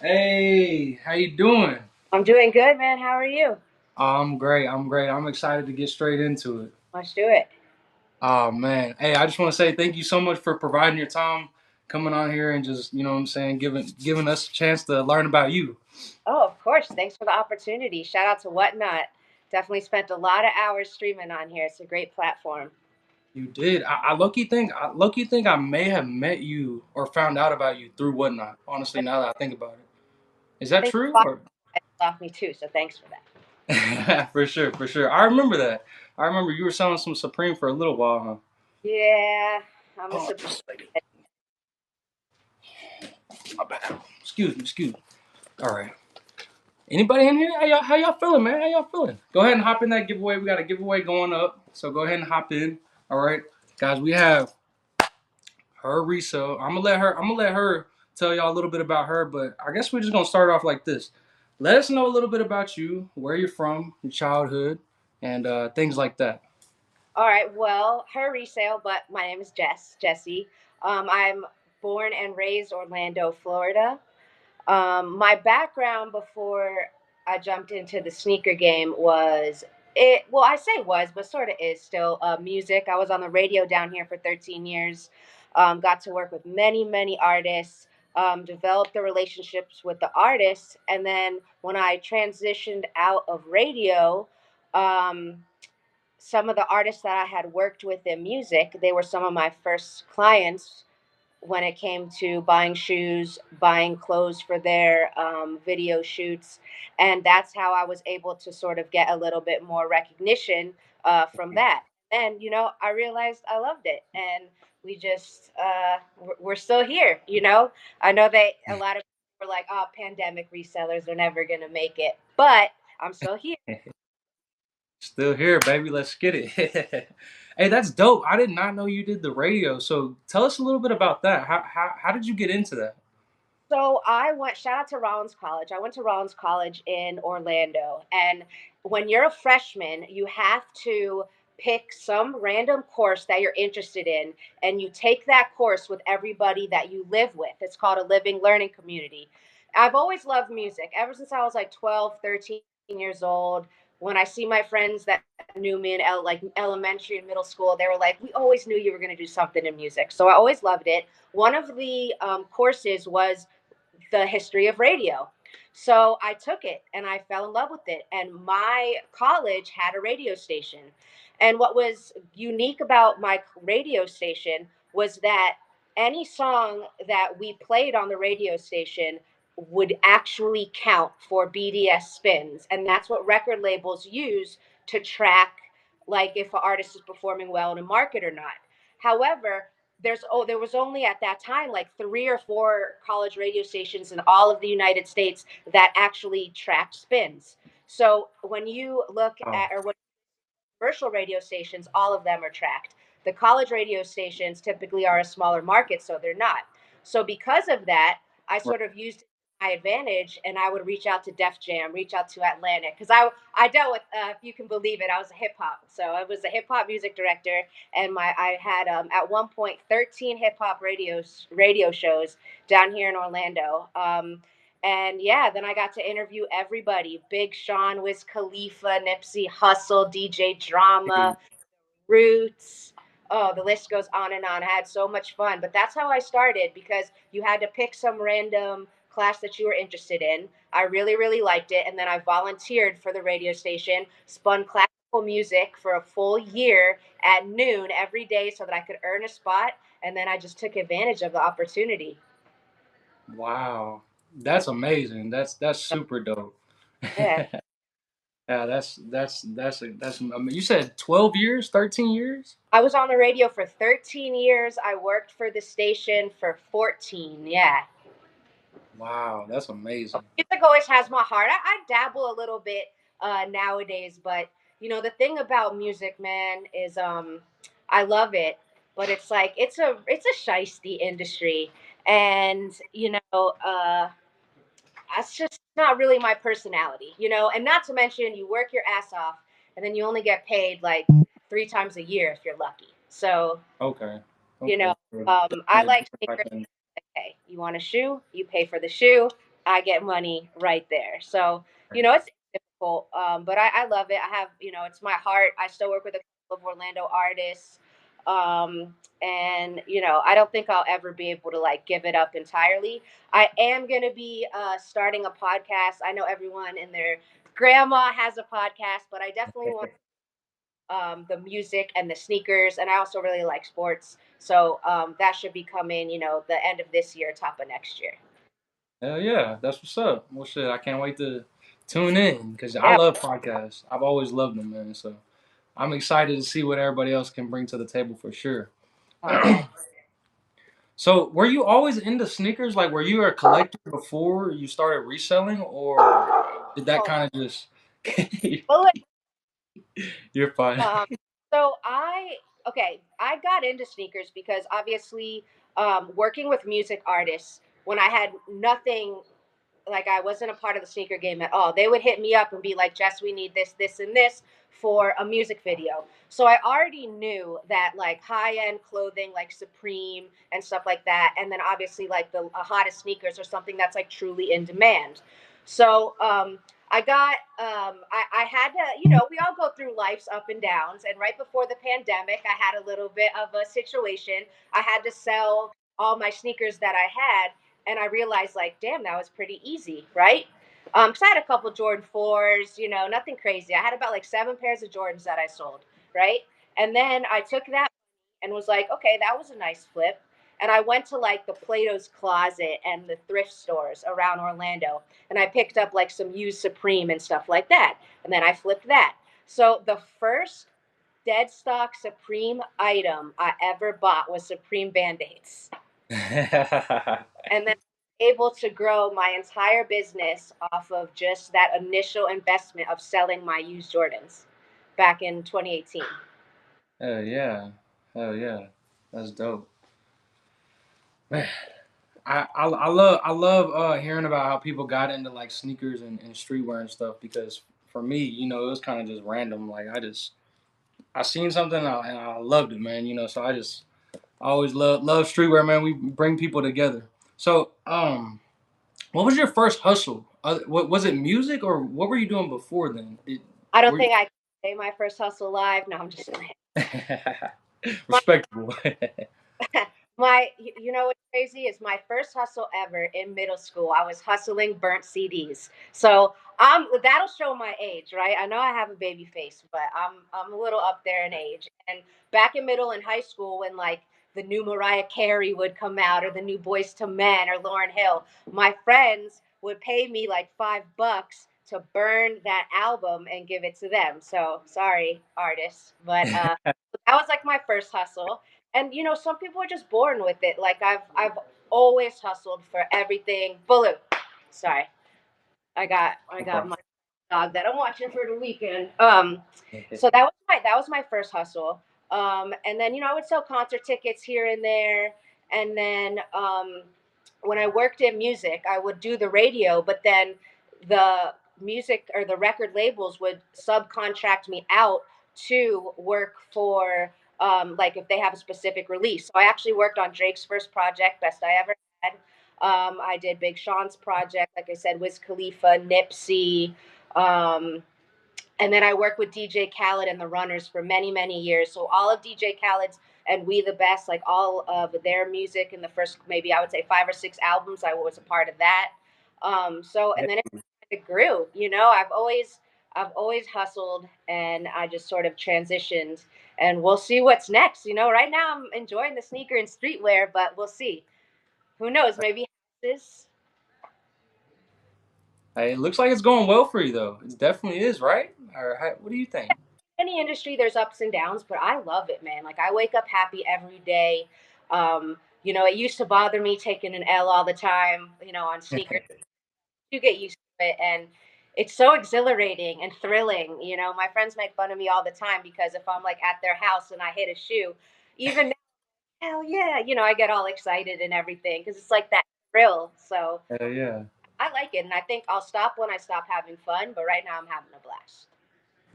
Hey, how you doing? I'm doing good, man. How are you? I'm great. I'm great. I'm excited to get straight into it. Let's do it. Oh man. Hey, I just want to say thank you so much for providing your time, coming on here and just, you know what I'm saying, giving us a chance to learn about you. Oh, of course. Thanks for the opportunity. Shout out to Whatnot. Definitely spent a lot of hours streaming on here. It's a great platform. You did. I low-key think I may have met you or found out about you through Whatnot. Honestly, now that I think about it. Is I that think true a lot or off me too, so thanks for that. for sure, for sure. I remember that. I remember you were selling some Supreme for a little while, huh? Yeah, I'm a Oh, surprise. just a second. My bad. Excuse me. All right. Anybody in here? How y'all feeling, man? How y'all feeling? Go ahead and hop in that giveaway. We got a giveaway going up, so go ahead and hop in. All right, guys. We have her resale. I'm gonna let her tell y'all a little bit about her, but I guess we're just gonna start off like this. Let us know a little bit about you, where you're from, your childhood, and things like that. All right, well, her resale, but my name is Jessie. I'm born and raised Orlando, Florida. My background before I jumped into the sneaker game was it. Well, I say was, but sort of is still music. I was on the radio down here for 13 years. Got to work with many artists. Developed the relationships with the artists, and then when I transitioned out of radio, um, some of the artists that I had worked with in music, they were some of my first clients when it came to buying shoes, buying clothes for their video shoots. And that's how I was able to sort of get a little bit more recognition from that. And, I realized I loved it. And we just, we're still here, I know that a lot of people were like, oh, pandemic resellers are never going to make it. But I'm still here. Still here, baby. Let's get it. Hey, that's dope. I did not know you did the radio. So tell us a little bit about that. How did you get into that? So shout out to Rollins College. I went to Rollins College in Orlando. And when you're a freshman, you have to pick some random course that you're interested in. And you take that course with everybody that you live with. It's called a living learning community. I've always loved music ever since I was like 12, 13 years old. When I see my friends that knew me in like elementary and middle school, they were like, we always knew you were going to do something in music. So I always loved it. One of the courses was the history of radio. So I took it and I fell in love with it. And my college had a radio station. And what was unique about my radio station was that any song that we played on the radio station would actually count for BDS spins. And that's what record labels use to track, like, if an artist is performing well in a market or not. However, there was only at that time like three or four college radio stations in all of the United States that actually tracked spins. So when you look Oh, at or when commercial radio stations, all of them are tracked. The college radio stations typically are a smaller market, so they're not. So because of that, I right. sort of used my advantage, and I would reach out to Def Jam, reach out to Atlantic, because I dealt with, if you can believe it, I was a hip hop. So I was a hip hop music director, and I had at one point 13 hip hop radio shows down here in Orlando. And yeah, then I got to interview everybody: Big Sean, Wiz Khalifa, Nipsey Hussle, DJ Drama, Roots. Oh, the list goes on and on. I had so much fun. But that's how I started, because you had to pick some random class that you were interested in. I really liked it. And then I volunteered for the radio station, spun classical music for a full year at noon every day so that I could earn a spot. And then I just took advantage of the opportunity. Wow, that's amazing. That's super dope. Yeah. Yeah, you said 12 years, 13 years? I was on the radio for 13 years. I worked for the station for 14. Yeah. Wow, that's amazing. Music always has my heart. I dabble a little bit nowadays, but the thing about music, man, is I love it, but it's like it's a shisty industry, and that's just not really my personality, and not to mention you work your ass off and then you only get paid like three times a year if you're lucky. So, Okay. you Okay. know, So I definitely a like to different think, life than okay, you want a shoe, you pay for the shoe. I get money right there. So, it's difficult, but I love it. I have, it's my heart. I still work with a couple of Orlando artists. And, I don't think I'll ever be able to like give it up entirely. I am going to be starting a podcast. I know everyone and their grandma has a podcast, but I definitely want the music and the sneakers. And I also really like sports. So that should be coming, the end of this year, top of next year. Hell yeah, that's what's up. Well, shit, I can't wait to tune in because I Yeah. love podcasts. I've always loved them, man. So I'm excited to see what everybody else can bring to the table for sure. Oh, yeah. So, were you always into sneakers? Like, were you a collector before you started reselling, or did that Oh, kind of just? well, You're fine. um, so I got into sneakers because obviously, working with music artists when I had nothing, like I wasn't a part of the sneaker game at all. They would hit me up and be like, Jess, we need this, this, and this for a music video. So I already knew that like high end clothing like Supreme and stuff like that, and then obviously like the hottest sneakers or something that's like truly in demand. So I had to, we all go through life's up and downs. And right before the pandemic, I had a little bit of a situation. I had to sell all my sneakers that I had, and I realized like, damn, that was pretty easy, right? Because I had a couple Jordan 4s, nothing crazy. I had about like 7 pairs of Jordans that I sold, right? And then I took that and was like, okay, that was a nice flip. And I went to like the Plato's Closet and the thrift stores around Orlando, and I picked up like some used Supreme and stuff like that. And then I flipped that. So the first dead stock Supreme item I ever bought was Supreme Band-Aids. And then able to grow my entire business off of just that initial investment of selling my used Jordans back in 2018. Hell yeah, hell yeah, that's dope. Man, I love hearing about how people got into like sneakers and streetwear and stuff because for me, it was kind of just random. Like I seen something and I loved it, man. So I always love streetwear, man. We bring people together. So what was your first hustle? What was it? Music or what were you doing before then? I don't Were you, think I can say my first hustle live. No, I'm just playing. My, respectable? what's crazy is my first hustle ever in middle school. I was hustling burnt CDs. So that'll show my age, right? I know I have a baby face, but I'm a little up there in age. And back in middle and high school, when like the new Mariah Carey would come out, or the new Boys to Men, or Lauryn Hill, my friends would pay me like $5 to burn that album and give it to them. So sorry, artists, but that was like my first hustle. And some people are just born with it. Like I've always hustled for everything. Baloo, sorry, I got my dog that I'm watching for the weekend. So that was my first hustle. And then I would sell concert tickets here and there. And then when I worked in music, I would do the radio, but then the music or the record labels would subcontract me out to work for like if they have a specific release. So I actually worked on Drake's first project, Best I Ever Had. I did Big Sean's project, like I said, Wiz Khalifa, Nipsey. Um, and then I worked with DJ Khaled and the Runners for many, many years. So all of DJ Khaled's and We the Best, like all of their music in the first, maybe I would say 5 or 6 albums, I was a part of that. And then it grew. I've always hustled, and I just sort of transitioned. And we'll see what's next. Right now I'm enjoying the sneaker and streetwear, but we'll see. Who knows? Maybe this. Hey, it looks like it's going well for you though. It definitely is, right? Or what do you think? Any industry there's ups and downs, but I love it, man. Like I wake up happy every day. It used to bother me taking an L all the time, on sneakers. You get used to it, and it's so exhilarating and thrilling. My friends make fun of me all the time because if I'm like at their house and I hit a shoe, even now, hell yeah, I get all excited and everything because it's like that thrill. So Hell yeah, I like it, and I think I'll stop when I stop having fun. But right now, I'm having a blast.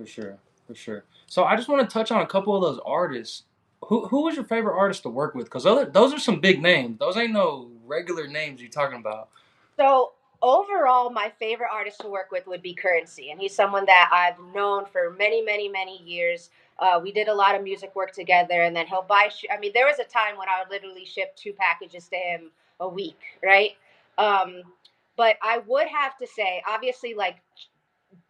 for sure, for sure. So I just want to touch on a couple of those artists. Who was your favorite artist to work with? Because those are some big names. Those ain't no regular names you're talking about. So overall, my favorite artist to work with would be Currency, and he's someone that I've known for many, many, many years. We did a lot of music work together, and then he'll buy. I mean, there was a time when I would literally ship 2 packages to him a week, right? Um, but I would have to say, obviously, like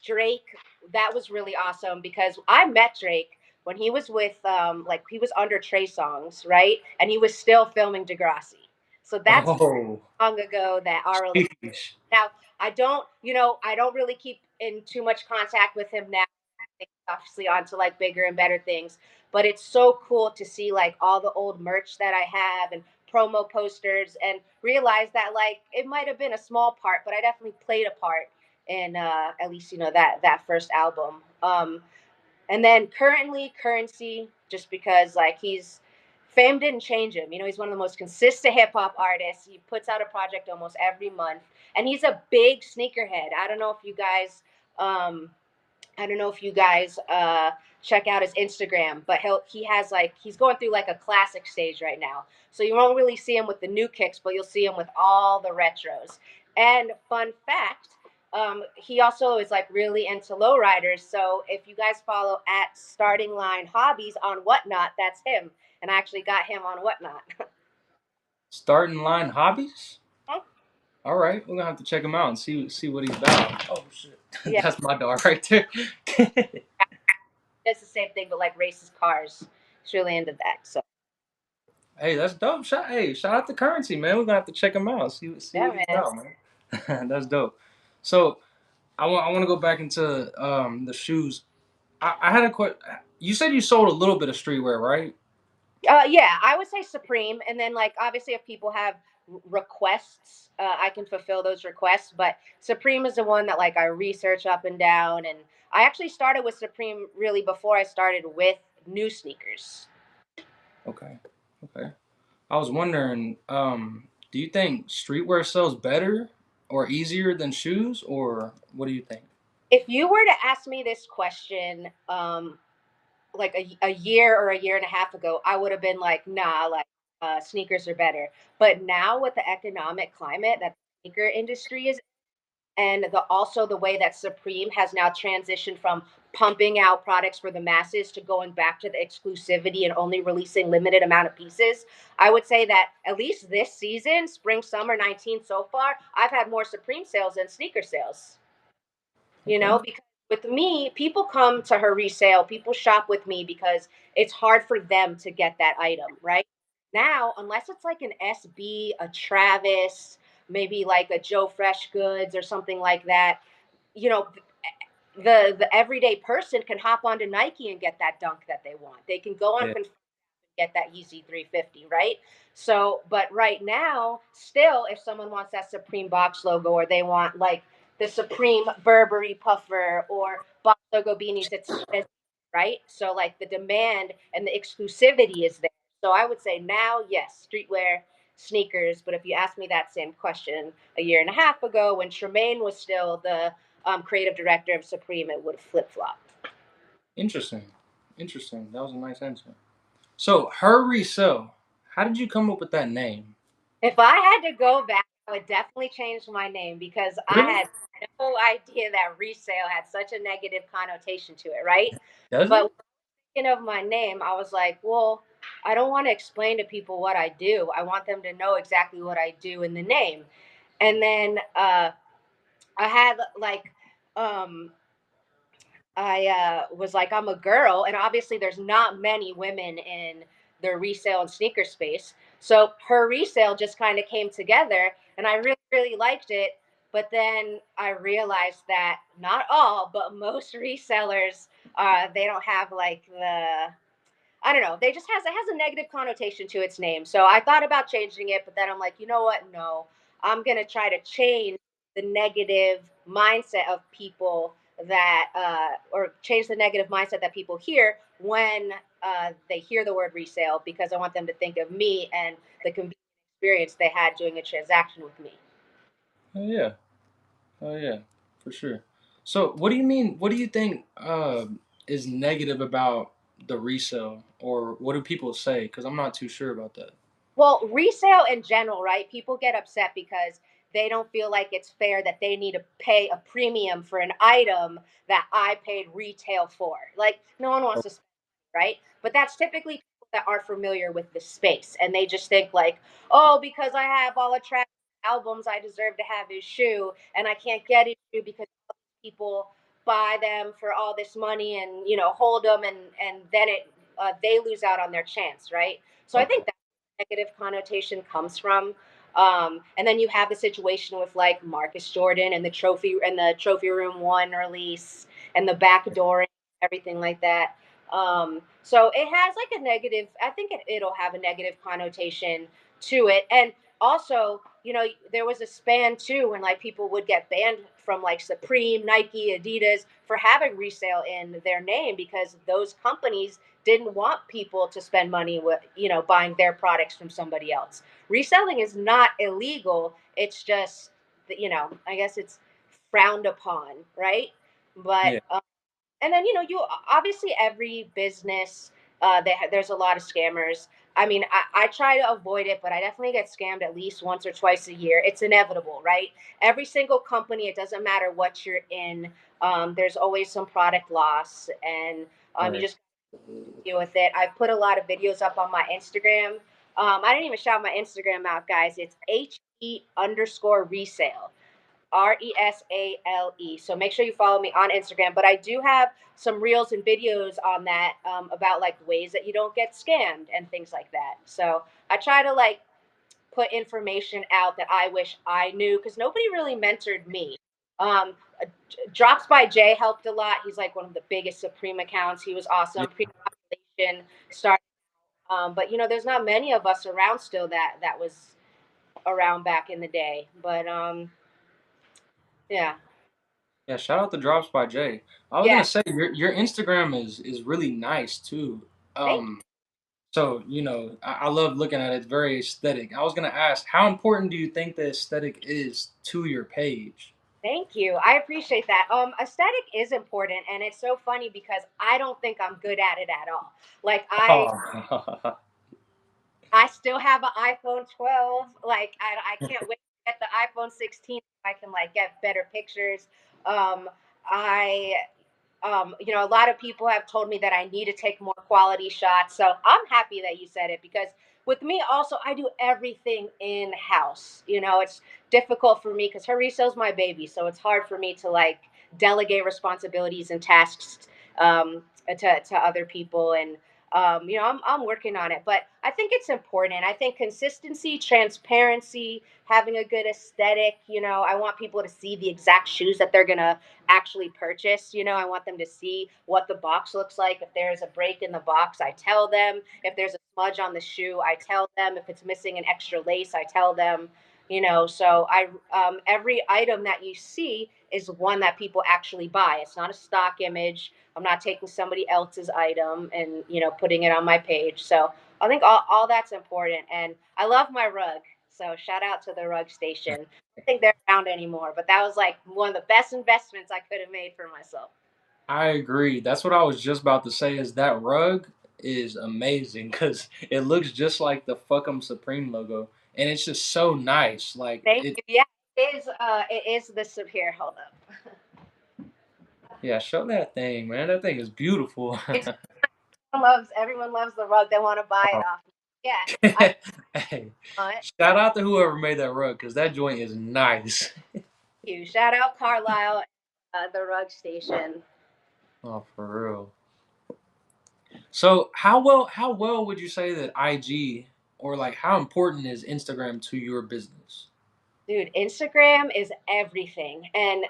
Drake, that was really awesome because I met Drake when he was with, like he was under Trey Songs, right? And he was still filming Degrassi. So that's Oh, long ago that our relationship. sheesh. Now, I don't really keep in too much contact with him now. Obviously, on to like bigger and better things. But it's so cool to see like all the old merch that I have and promo posters, and realize that like it might have been a small part, but I definitely played a part in at least that first album. And then currently Currency, just because like he's fame didn't change him. He's one of the most consistent hip hop artists. He puts out a project almost every month, and he's a big sneakerhead. Um, I don't know if you guys check out his Instagram, but he's going through like a classic stage right now. So you won't really see him with the new kicks, but you'll see him with all the retros. And fun fact, he also is like really into lowriders. So if you guys follow at Starting Line Hobbies on Whatnot, that's him. And I actually got him on Whatnot. Starting line hobbies. All right, we're gonna have to check him out and see what he's about. Oh shit, Yeah, that's my dog right there. it's the same thing, but like races cars. He's really into that. So Hey, that's dope. Shout out to Currency, man. We're gonna have to check him out. See yeah, what he's man. about, man. That's dope. So I want to go back into the shoes. I had a question. You said you sold a little bit of streetwear, right? Yeah, I would say Supreme, and then like obviously if people have requests, I can fulfill those requests. But Supreme is the one that like I research up and down, and I actually started with Supreme really before I started with new sneakers. Okay. Okay. I was wondering, do you think streetwear sells better or easier than shoes, or what do you think? If you were to ask me this question, like a year or a year and a half ago, I would have been like, nah, like sneakers are better. But now with the economic climate that the sneaker industry is, and also the way that Supreme has now transitioned from pumping out products for the masses to going back to the exclusivity and only releasing limited amount of pieces. I would say that at least this season, spring summer 19 so far, I've had more Supreme sales than sneaker sales. Okay. Because with me, people come to HEResale, people shop with me because it's hard for them to get that item, right? Now, unless it's like an SB, a Travis, maybe like a Joe Fresh Goods or something like that, you know, the everyday person can hop onto Nike and get that dunk that they want. They can go on Yeah. get that Yeezy 350, right? So, but right now, still, if someone wants that Supreme box logo, or they want like the Supreme Burberry puffer or box logo beanies, it's right. So, like the demand and the exclusivity is there. So, I would say now, yes, streetwear, sneakers. But if you asked me that same question a year and a half ago, when Tremaine was still the creative director of Supreme, it would have flip flopped. Interesting. Interesting. That was a nice answer. So, her resell. How did you come up with that name? If I had to go back, I would definitely change my name because I Really? had no idea that resale had such a negative connotation to it, right? Does But it? thinking of my name, I was like, well, I don't want to explain to people what I do. I want them to know exactly what I do in the name. And then I had like I was like, I'm a girl, and obviously, there's not many women in the resale and sneaker space. So her resale just kind of came together, and I really, really liked it. But then I realized that not all, but most resellers, they don't have like the I don't know. They just has it has a negative connotation to its name. So I thought about changing it, but then I'm like, you know what? No, I'm gonna try to change the negative mindset of people or change the negative mindset that people hear when they hear the word resale, because I want them to think of me and the convenience experience they had doing a transaction with me. Oh yeah. Oh yeah. For sure. So, what do you mean? What do you think is negative about the resell, or what do people say? Because I'm not too sure about that. Well, resale in general, right? People get upset because they don't feel like it's fair that they need to pay a premium for an item that I paid retail for. Like, no one wants to spend, right? But that's typically people that aren't familiar with the space, and they just think like, oh, because I have all the track albums, I deserve to have his shoe, and I can't get his shoe because people buy them for all this money and hold them, and then they lose out on their chance, right? So I Okay. think that negative connotation comes from. And then you have the situation with like Marcus Jordan and the trophy room one release and the backdoor, everything like that. So it has like a negative. I think it'll have a negative connotation to it, and also, there was a span too when like people would get banned from like Supreme, Nike, Adidas for having resale in their name because those companies didn't want people to spend money with, buying their products from somebody else. Reselling is not illegal. It's just, I guess it's frowned upon, right? But Yeah. and then you obviously every business there's a lot of scammers. I mean, I try to avoid it, but I definitely get scammed at least once or twice a year. It's inevitable, right? Every single company, it doesn't matter what you're in, there's always some product loss, and you Right. just deal with it. I've put a lot of videos up on my Instagram. I didn't even shout my Instagram out, guys. It's HE_resale. RESALE. So make sure you follow me on Instagram. But I do have some reels and videos on that, about like ways that you don't get scammed and things like that. So I try to like put information out that I wish I knew because nobody really mentored me. Um, Drops by Jay helped a lot. He's like one of the biggest Supreme accounts. He was Yeah. awesome. Pre-population started, but there's not many of us around still that was around back in the day. But yeah, Yeah. Shout out to Drops by Jay. I was yeah. gonna say your Instagram is really nice too. Thank Um, so I love looking at it. It's very aesthetic. I was gonna ask, how important do you think the aesthetic is to your page? Thank you. I appreciate that. Aesthetic is important, and it's so funny because I don't think I'm good at it at all. Like Oh. I still have an iPhone 12. Like I can't wait to get the iPhone 16 so I can like get better pictures. I a lot of people have told me that I need to take more quality shots. So I'm happy that you said it because with me also I do everything in house. It's difficult for me because HEResale's my baby, so it's hard for me to like delegate responsibilities and tasks to other people, and I'm working on it, but I think it's important. I think consistency, transparency, having a good aesthetic. I want people to see the exact shoes that they're gonna actually purchase. I want them to see what the box looks like. If there's a break in the box, I tell them. If there's a smudge on the shoe, I tell them. If it's missing an extra lace, I tell them. So every item that you see is one that people actually buy. It's not a stock image. I'm not taking somebody else's item and putting it on my page. So I think all that's important. And I love my rug. So shout out to the rug station. I think they're around anymore, but that was like one of the best investments I could have made for myself. I agree. That's what I was just about to say. Is that rug is amazing because it looks just like the Fuck'em Supreme logo, and it's just so nice. Like Thank it. you. Yeah, it is the here. Hold up. Yeah, show that thing, man. That thing is beautiful. It's everyone loves the rug. They want to buy it off. Yeah, I Hey, want it. shout out to whoever made that rug because that joint is nice. You shout out Carlisle, the rug station. Oh, for real. So how well would you say that IG or like how important is Instagram to your business? Dude, Instagram is everything, and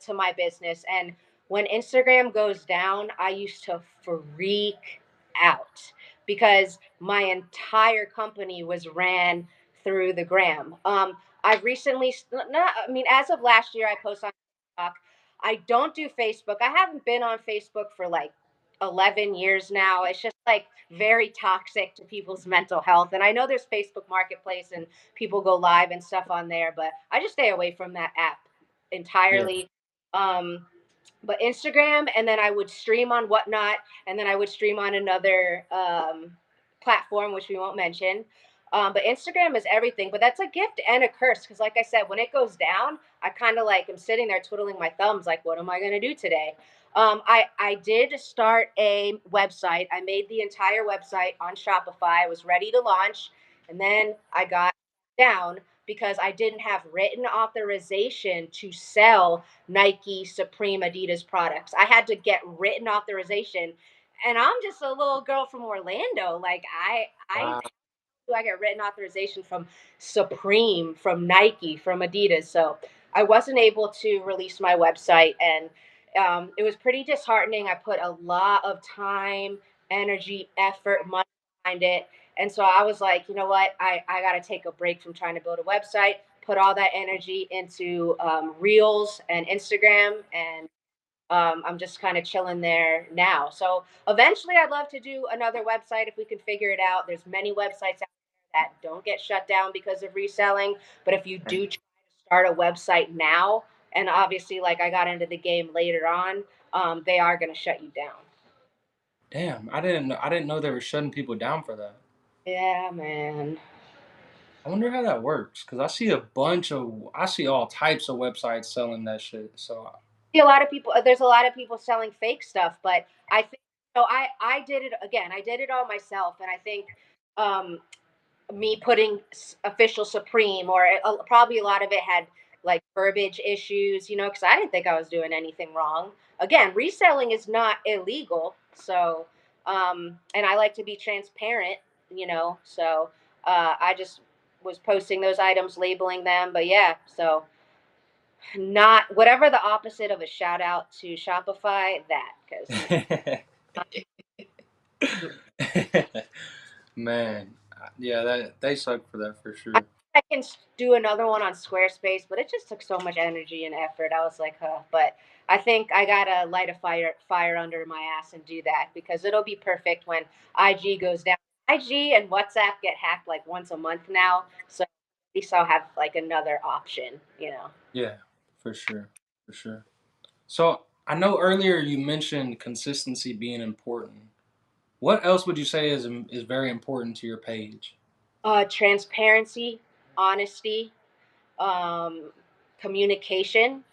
to my business. And when Instagram goes down, I used to freak out because my entire company was ran through the gram. I've recently, not, I mean, as of last year, I post on TikTok. I don't do Facebook. I haven't been on Facebook for like 11 years now. It's just like very toxic to people's mental health. And I know there's Facebook Marketplace and people go live and stuff on there, but I just stay away from that app Yeah. entirely. Um, but Instagram, and then I would stream on Whatnot, and then I would stream on another platform, which we won't mention. But Instagram is everything. But that's a gift and a curse because, like I said, when it goes down, I kind of like am sitting there twiddling my thumbs, like, what am I going to do today? I did start a website. I made the entire website on Shopify. I was ready to launch, and then I got down because I didn't have written authorization to sell Nike, Supreme, Adidas products. I had to get written authorization, and I'm just a little girl from Orlando. Like I Wow. I get written authorization from Supreme, from Nike, from Adidas. So I wasn't able to release my website, and it was pretty disheartening. I put a lot of time, energy, effort, money behind it. And so I was like, you know what? I got to take a break from trying to build a website, put all that energy into Reels and Instagram, and I'm just kind of chilling there now. So eventually, I'd love to do another website if we can figure it out. There's many websites out there that don't get shut down because of reselling. But if you do try to start a website now, and obviously, like I got into the game later on, they are going to shut you down. Damn, I didn't know they were shutting people down for that. Yeah, man. I wonder how that works because I see all types of websites selling that shit. So See a lot of people. There's a lot of people selling fake stuff, but I think so. I did it again. I did it all myself, and I think um, me putting official Supreme, or probably a lot of it had like verbiage issues, because I didn't think I was doing anything wrong. Again, reselling is not illegal. So, and I like to be transparent, so I just was posting those items, labeling them. But yeah, so not whatever the opposite of a shout out to Shopify, that, because man, yeah, that they suck for that for I sure. I can do another one on Squarespace, but it just took so much energy and effort. I was like, huh. But I think I gotta light a fire under my ass and do that because it'll be perfect when IG goes down. IG and WhatsApp get hacked like once a month now, so at least I'll have like another option. Yeah, for sure, for sure. So I know earlier you mentioned consistency being important. What else would you say is very important to your page? Transparency, honesty, um, communication.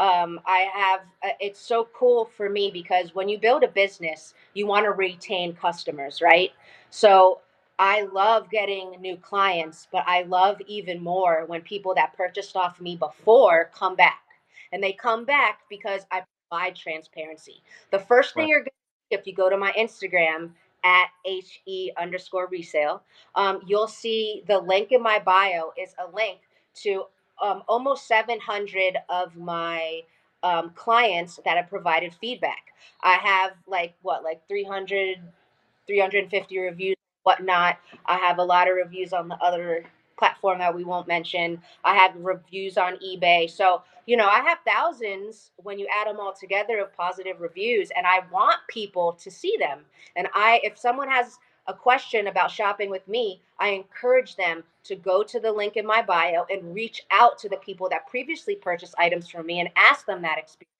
I have it's so cool for me because when you build a business, you want to retain customers, right? So I love getting new clients, but I love even more when people that purchased off me before come back. And they come back because I provide transparency. The first thing Right. you're going to see if you go to my Instagram at HE_resale, you'll see the link in my bio is a link to almost 700 of my clients that have provided feedback. I have like 350 reviews, whatnot. I have a lot of reviews on the other platform that we won't mention. I have reviews on eBay. So, I have thousands when you add them all together of positive reviews, and I want people to see them. And if someone has a question about shopping with me, I encourage them to go to the link in my bio and reach out to the people that previously purchased items from me and ask them that experience.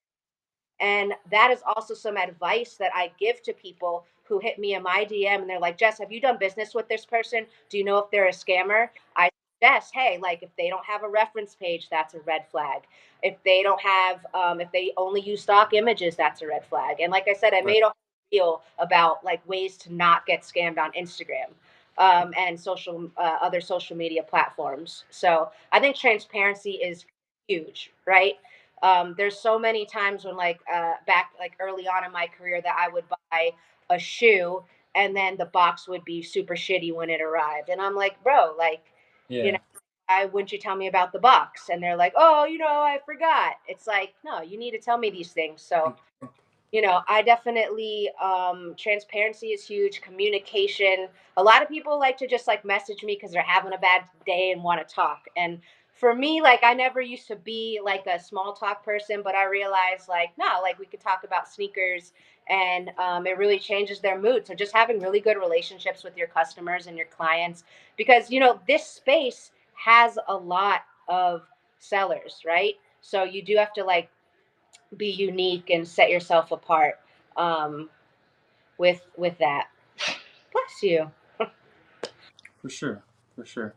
And that is also some advice that I give to people who hit me in my DM and they're like, Jess, have you done business with this person? Do you know if they're a scammer? I suggest, hey, like if they don't have a reference page, that's a red flag. If they don't have, if they only use stock images, that's a red flag. And like I said, I Right. made a reel about like ways to not get scammed on Instagram. And other social media platforms. So I think transparency is huge, right? There's so many times when back like early on in my career that I would buy a shoe and then the box would be super shitty when it arrived, and I'm like, bro, like, you know Yeah. I wouldn't you tell me about the box? And they're like, oh, I forgot. It's like, no, you need to tell me these things. So I definitely, transparency is huge, communication. A lot of people like to just like message me because they're having a bad day and want to talk. And for me, like I never used to be like a small talk person, but I realized like, no, like we could talk about sneakers and it really changes their mood. So just having really good relationships with your customers and your clients, because this space has a lot of sellers, right? So you do have to like be unique and set yourself apart, um, with that. Bless you. For sure. for sure.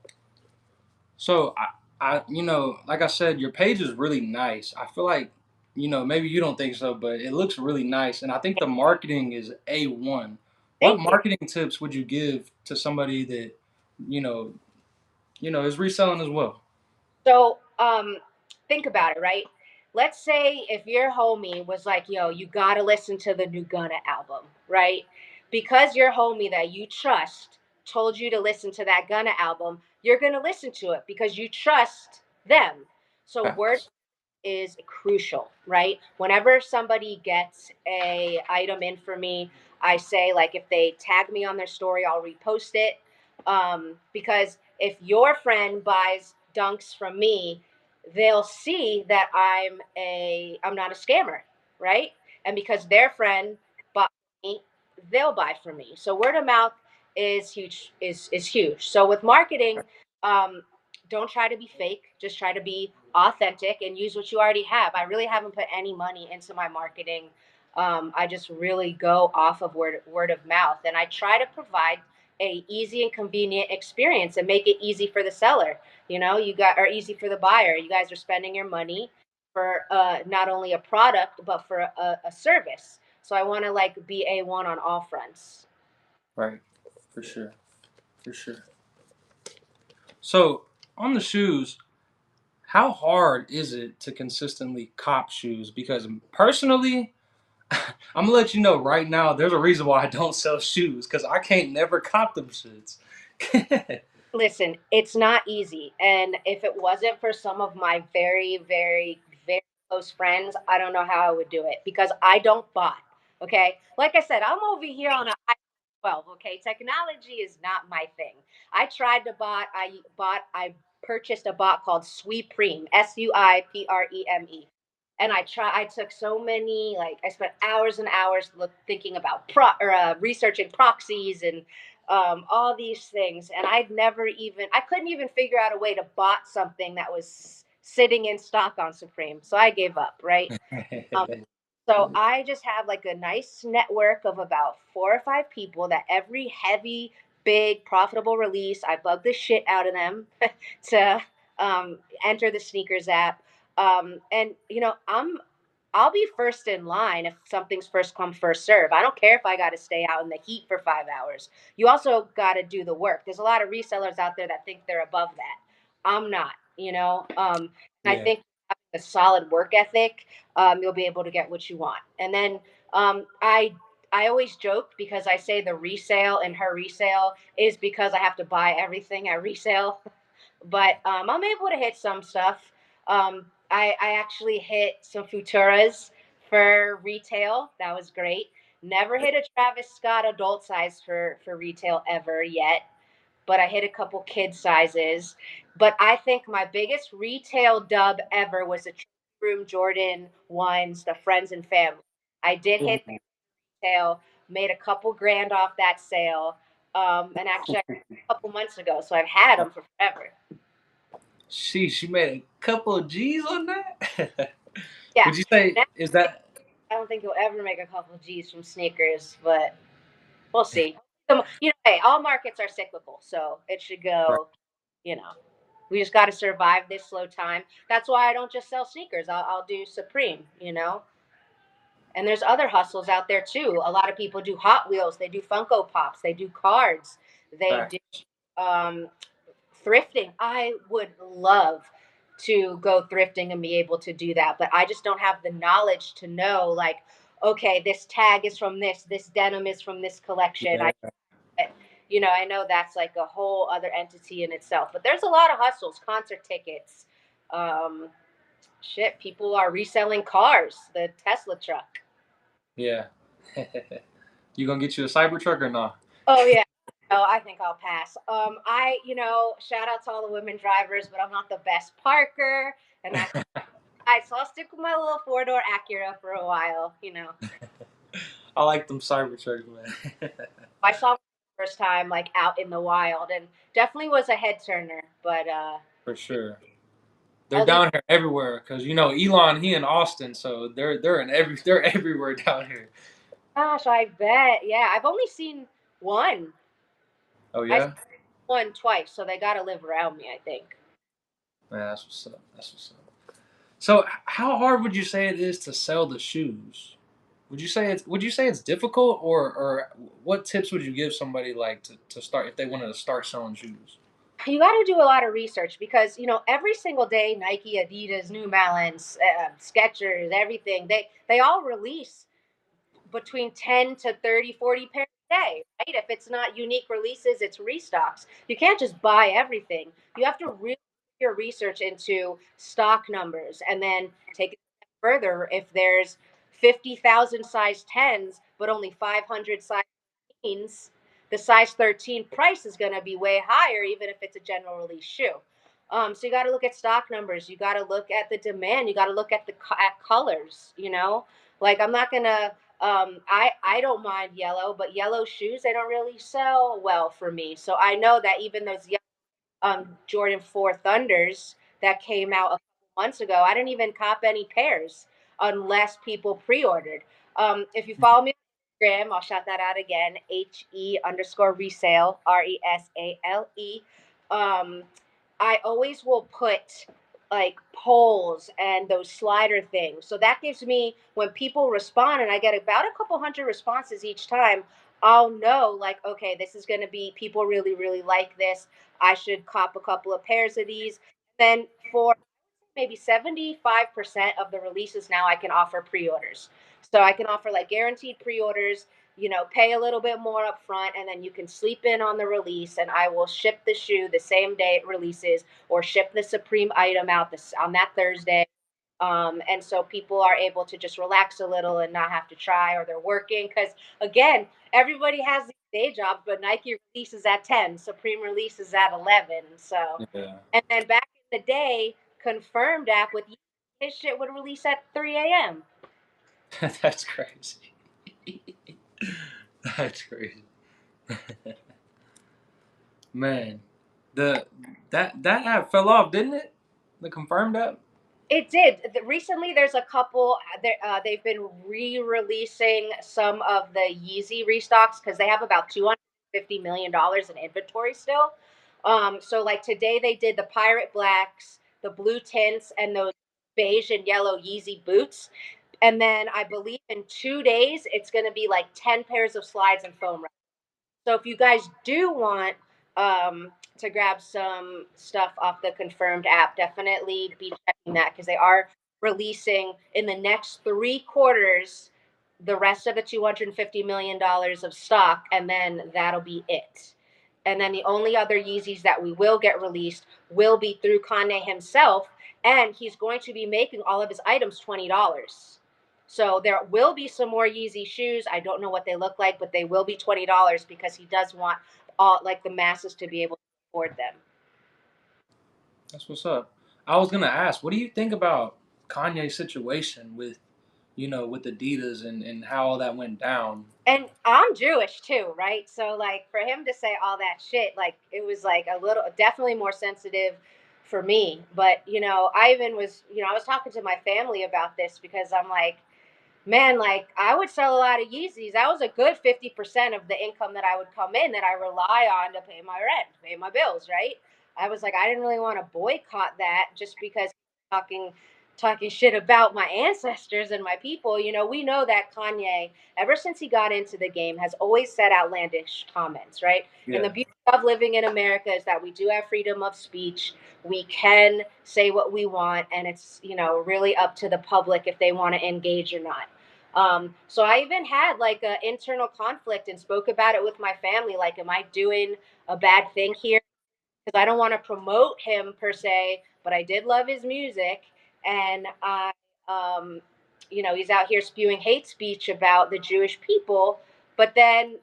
So like I said, your page is really nice. I feel like, maybe you don't think so, but it looks really nice, and I think the marketing is A1. What Thank you. marketing tips would you give to somebody that, you know, is reselling as well? So, think about it, right? Let's say if your homie was like, yo, you got to listen to the new Gunna album, right? Because your homie that you trust told you to listen to that Gunna album, you're going to listen to it because you trust them. So, word Facts. is crucial, right? Whenever somebody gets a item in for me, I say like if they tag me on their story, I'll repost it. Because if your friend buys dunks from me, they'll see that I'm not a scammer, right? And because their friend bought me, they'll buy from me. So word of mouth is huge is huge. So with marketing, um, don't try to be fake, just try to be authentic and use what you already have. I really haven't put any money into my marketing. I just really go off of word of mouth, and I try to provide a easy and convenient experience and make it easy for the seller. You got or easy for the buyer. You guys are spending your money for not only a product but for a service. So I want to like be A1 on all fronts. Right. For sure. For sure. So on the shoes, how hard is it to consistently cop shoes? Because personally, I'm gonna let you know right now. There's a reason why I don't sell shoes because I can't never cop them shits. Listen, it's not easy. And if it wasn't for some of my very, very, very close friends, I don't know how I would do it because I don't bot. Okay. Like I said, I'm over here on a 12. Okay. Technology is not my thing. I tried to I purchased a bot called Suipreme, Suipreme. And I took so many, like, I spent hours and hours thinking about researching proxies and all these things, and I couldn't even figure out a way to bot something that was sitting in stock on Supreme, so I gave up, right? um, so I just have like a nice network of about 4 or 5 people that every heavy, big, profitable release, I bug the shit out of them to enter the sneakers app. And I'll be first in line if something's first come, first serve. I don't care if I got to stay out in the heat for 5 hours. You also got to do the work. There's a lot of resellers out there that think they're above that. I'm not. And I Yeah. think having a solid work ethic, you'll be able to get what you want. And then I always joke because I say the resale and HEResale is because I have to buy everything at resale. But I'm able to hit some stuff. I actually hit some Futuras for retail. That was great. Never hit a Travis Scott adult size for retail ever yet, but I hit a couple kid sizes. But I think my biggest retail dub ever was the Room Jordan ones, the friends and family. I did hit Ooh. retail, made a couple grand off that sale, and actually a couple months ago, so I've had them for forever. Sheesh, you made a couple of G's on that? Yeah. Would you say Next, is that I don't think you'll ever make a couple of G's from sneakers, but we'll see. Hey, all markets are cyclical, so it should right? go. You know, we just got to survive this slow time. That's why I don't just sell sneakers. I'll do Supreme. And there's other hustles out there too. A lot of people do Hot Wheels. They do Funko Pops. They do cards. They do Facts. um, thrifting. I would love to go thrifting and be able to do that, but I just don't have the knowledge to know, like, okay, this tag is from this denim is from this collection. Yeah. I know that's like a whole other entity in itself, but there's a lot of hustles, concert tickets. Um, shit, people are reselling cars, the Tesla truck. Yeah. You gonna get you a Cybertruck or not? Oh yeah. Oh, I think I'll pass. Shout out to all the women drivers, but I'm not the best parker, and so I'll stick with my little 4-door Acura for a while. I like them Cybertrucks, man. I saw the first time like out in the wild, and definitely was a head turner. But For sure. They're I'll do. down here everywhere because Elon, he in Austin, so they're everywhere down here. Gosh, I bet. Yeah, I've only seen one. Oh I saw yeah. one twice, so they got to live around me, I think. Man, that's what's up. That's what's up. So, how hard would you say it is to sell the shoes? Would you say it's difficult, or what tips would you give somebody like to start if they wanted to start selling shoes? You got to do a lot of research because every single day Nike, Adidas, New Balance, Skechers, everything they all release between 10 to 30, 40 pairs a day, right? If it's not unique releases, it's restocks. You can't just buy everything. You have to really do your research into stock numbers and then take it further. If there's 50,000 size 10s but only 500 size 13s, the size 13 price is going to be way higher, even if it's a general release shoe. So you got to look at stock numbers. You got to look at the demand. You got to look at at colors. Like I'm not gonna. I don't mind yellow, but yellow shoes they don't really sell well for me. So I know that even those Jordan 4 Thunders that came out a couple months ago, I didn't even cop any pairs unless people pre-ordered. If you follow me on Instagram, I'll shout that out again. HE_resale RESALE. Um, I always will put like polls and those slider things. So that gives me when people respond and I get about a couple hundred responses each time, I'll know like, okay, this is going to be people really, really like this. I should cop a couple of pairs of these. Then for maybe 75% of the releases now I can offer pre-orders. So I can offer like guaranteed pre-orders, pay a little bit more up front and then you can sleep in on the release and I will ship the shoe the same day it releases or ship the Supreme item out on that Thursday. And so people are able to just relax a little and not have to try or they're working because again, everybody has these day jobs, but Nike releases at 10, Supreme releases at 11. So, Yeah, and then back in the day, Confirmed app with his shit would release at 3 a.m. that's crazy. That's crazy, man. The that app fell off, didn't it? The Confirmed app. It did. Recently, there's a couple. They've been re-releasing some of the Yeezy restocks because they have about $250 million in inventory still. So like today they did the pirate blacks, the blue tints, and those beige and yellow Yeezy boots. And then I believe in 2 days it's going to be like 10 pairs of slides and foam. So if you guys do want to grab some stuff off the Confirmed app, definitely be checking that because they are releasing in the next 3 quarters the rest of the $250 million of stock, and then that'll be it. And then the only other Yeezys that we will get released will be through Kanye himself, and he's going to be making all of his items $20. So there will be some more Yeezy shoes. I don't know what they look like, but they will be $20 because he does want all like the masses to be able to afford them. That's what's up. I was gonna ask, what do you think about Kanye's situation with Adidas and how all that went down? And I'm Jewish too, right? So like for him to say all that shit, like it was like a little definitely more sensitive for me. But I even was, I was talking to my family about this because I'm like, man, like I would sell a lot of Yeezys. That was a good 50% of the income that I would come in that I rely on to pay my rent, pay my bills, right? I was like, I didn't really want to boycott that just because talking talking shit about my ancestors and my people. We know that Kanye, ever since he got into the game, has always said outlandish comments, right? And Yeah, the beauty of living in America is that we do have freedom of speech. We can say what we want, and it's really up to the public if they want to engage or not. So I even had like an internal conflict and spoke about it with my family. Like, am I doing a bad thing here? Because I don't want to promote him per se, but I did love his music, and um, he's out here spewing hate speech about the Jewish people. But then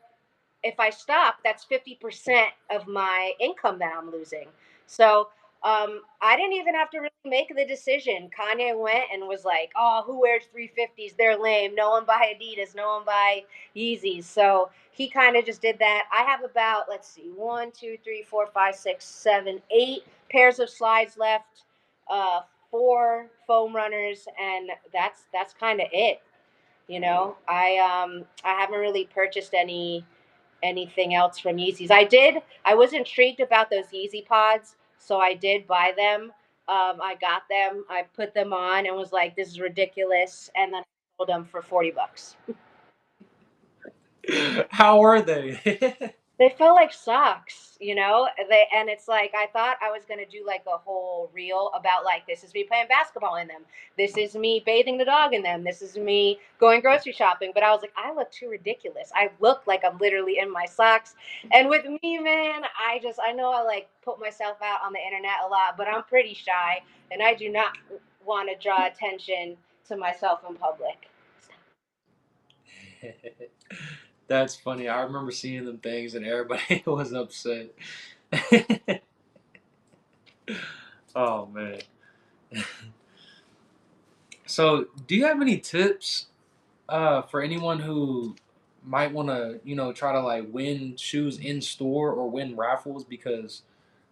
if I stop, that's 50% of my income that I'm losing. So I didn't even have to really make the decision. Kanye went and was like, oh, who wears 350s? They're lame. No one buy Adidas. No one buy Yeezys. So he kind of just did that. I have about, let's see, 8 pairs of slides left, uh, 4 foam runners, and that's kind of it. I haven't really purchased any anything else from Yeezys. I was intrigued about those Yeezy pods, so I did buy them. I got them, I put them on and was like, this is ridiculous. And then I sold them for $40. How are they? They felt like socks, you know. And it's like I thought I was gonna do like a whole reel about like this is me playing basketball in them, this is me bathing the dog in them, this is me going grocery shopping. But I was like, I look too ridiculous. I look like I'm literally in my socks. And with me, man, I know I like put myself out on the internet a lot, but I'm pretty shy, and I do not want to draw attention to myself in public. That's funny. I remember seeing them things and everybody was upset. Oh man. So, do you have any tips for anyone who might want to, try to like win shoes in store or win raffles? Because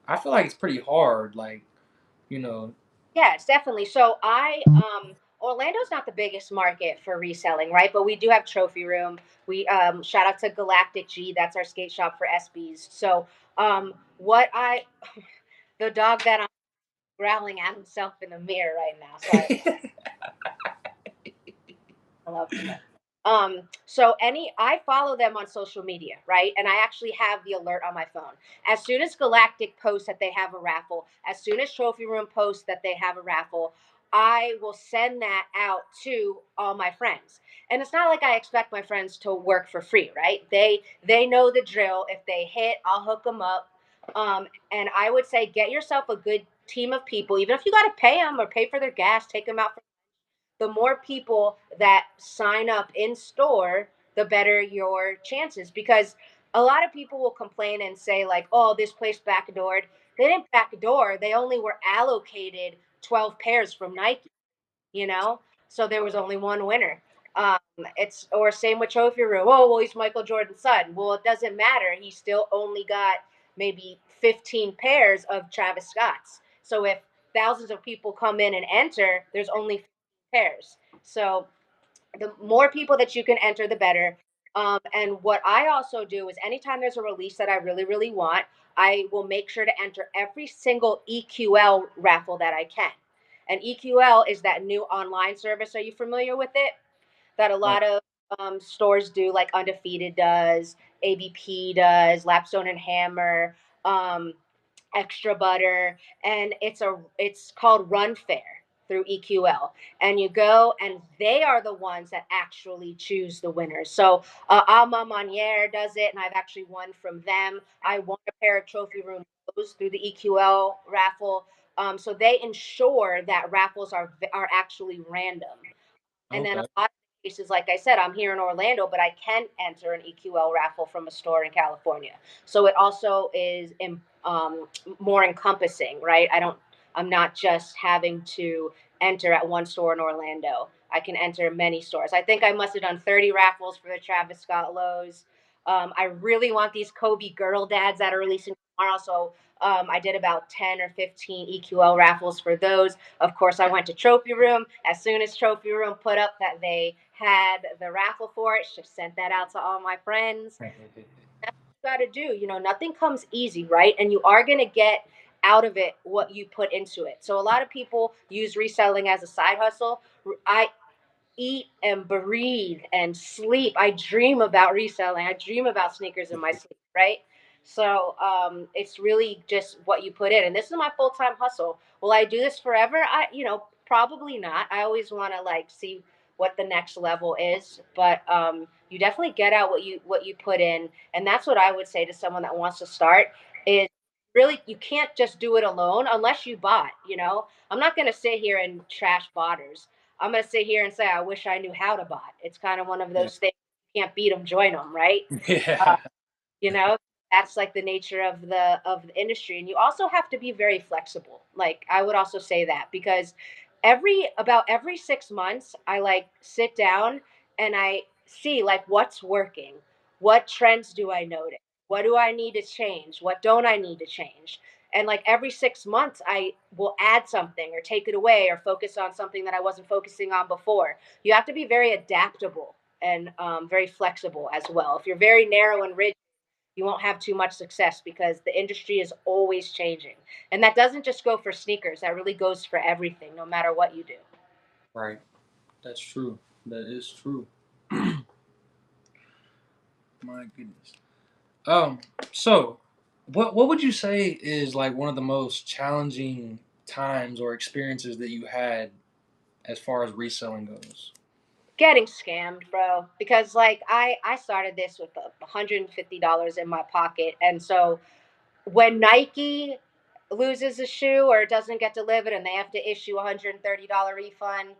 I feel like it's pretty hard. Like, you know, Yes, definitely. So Orlando's not the biggest market for reselling, right? But we do have Trophy Room. We shout out to Galactic G, that's our skate shop for SBs. So what I the dog that I'm growling at himself in the mirror right now. Sorry. I love him. So I follow them on social media, right? And I actually have the alert on my phone. As soon as Galactic posts that they have a raffle, as soon as Trophy Room posts that they have a raffle, I will send that out to all my friends. And it's not like I expect my friends to work for free, right? They know the drill. If they hit, I'll hook them up. And I would say get yourself a good team of people, even if you got to pay them or pay for their gas, take them out for the more people that sign up in store, the better your chances. Because a lot of people will complain and say, like, oh, this place backdoored. They didn't backdoor, they only were allocated 12 pairs from Nike, you know? So there was only one winner. Um, it's or same with Trophy Room. Oh, well, he's Michael Jordan's son. Well, it doesn't matter. He still only got maybe 15 pairs of Travis Scott's. So if thousands of people come in and enter, there's only 15 pairs. So the more people that you can enter, the better. And what I also do is anytime there's a release that I really, really want, I will make sure to enter every single EQL raffle that I can. And EQL is that new online service. Are you familiar with it? That a uh, lot of stores do, like Undefeated does, ABP does, Lapstone and Hammer. Um, Extra Butter, and it's called Run Fair through EQL. And you go, and they are the ones that actually choose the winners. So Alma Manier does it, and I've actually won from them. I won a pair of Trophy Room clothes through the EQL raffle. So they ensure that raffles are actually random. And then a okay. lot of cases, like I said, I'm here in Orlando, but I can enter an EQL raffle from a store in California. So it also is more encompassing, right? I'm not just having to enter at one store in Orlando. I can enter many stores. I think I must have done 30 raffles for the Travis Scott lows. I really want these Kobe girl dads that are releasing tomorrow. So I did about 10 or 15 EQL raffles for those. Of course, I went to Trophy Room. As soon as Trophy Room put up that they had the raffle for it, just sent that out to all my friends. That's what you got to do. You know, nothing comes easy, right? And you are going to get out of it what you put into it. So a lot of people use reselling as a side hustle. I eat and breathe and sleep. I dream about reselling. I dream about sneakers in my sleep, right? So it's really just what you put in. And this is my full time hustle. Will I do this forever? Probably not. I always want to like see what the next level is, but you definitely get out what you put in, and that's what I would say to someone that wants to start is really you can't just do it alone unless you bought. I'm not going to sit here and trash botters. I'm going to sit here and say, I wish I knew how to bot. It's kind of one of Yeah. those things. You can't beat them, join them, right? Uh, Yeah. you know, that's like the nature of the industry. And you also have to be very flexible. Like I would also say that because every 6 months, I like sit down and I see like what's working, what trends do I notice, what do I need to change, what don't I need to change. And like every 6 months, I will add something or take it away or focus on something that I wasn't focusing on before. You have to be very adaptable and very flexible as well. If you're very narrow and rigid, you won't have too much success because the industry is always changing. And that doesn't just go for sneakers, that really goes for everything, no matter what you do. Right. That's true. That is true. My goodness. Um. So, what would you say is like one of the most challenging times or experiences that you had as far as reselling goes? Getting scammed, bro. Because like I started this with $150 in my pocket, and so when Nike loses a shoe or it doesn't get delivered and they have to issue a $130 refund,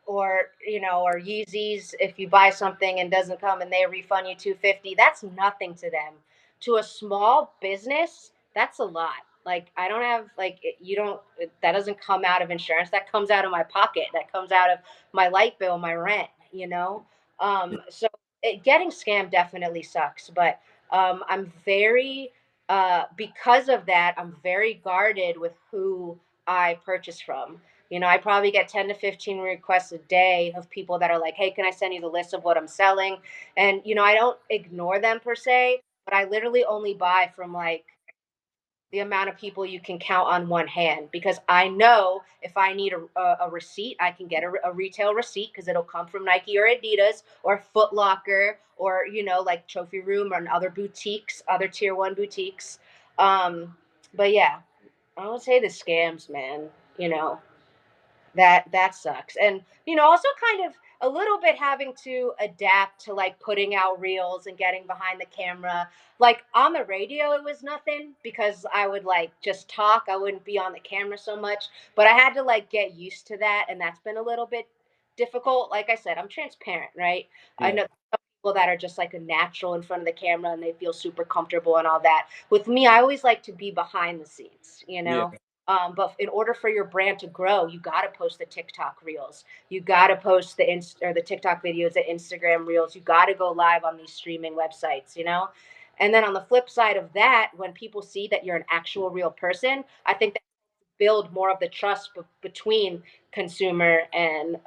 or or Yeezys, if you buy something and doesn't come and they refund you 250, that's nothing to them. To a small business, that's a lot. Like I don't have like you don't that doesn't come out of insurance. That comes out of my pocket. That comes out of my light bill, my rent. So getting scammed definitely sucks. But I'm very because of that, I'm very guarded with who I purchase from. I probably get 10 to 15 requests a day of people that are like, hey, can I send you the list of what I'm selling? And, I don't ignore them per se, but I literally only buy from like the amount of people you can count on one hand, because I know if I need a receipt, I can get a retail receipt because it'll come from Nike or Adidas or Foot Locker or, like Trophy Room or other boutiques, other tier one boutiques. But yeah, I would say the scams, man. You know, that sucks. And also kind of a little bit having to adapt to like putting out reels and getting behind the camera. Like on the radio it was nothing because I would like just talk, I wouldn't be on the camera so much, but I had to like get used to that, and that's been a little bit difficult. Like I said, I'm transparent, right? I Yeah. know people that are just like a natural in front of the camera and they feel super comfortable and all that. With me, I always like to be behind the scenes. Yeah. But in order for your brand to grow, you got to post the TikTok reels. You got to post the TikTok videos, the Instagram reels. You got to go live on these streaming websites. And then on the flip side of that, when people see that you're an actual real person, I think that build more of the trust between consumer and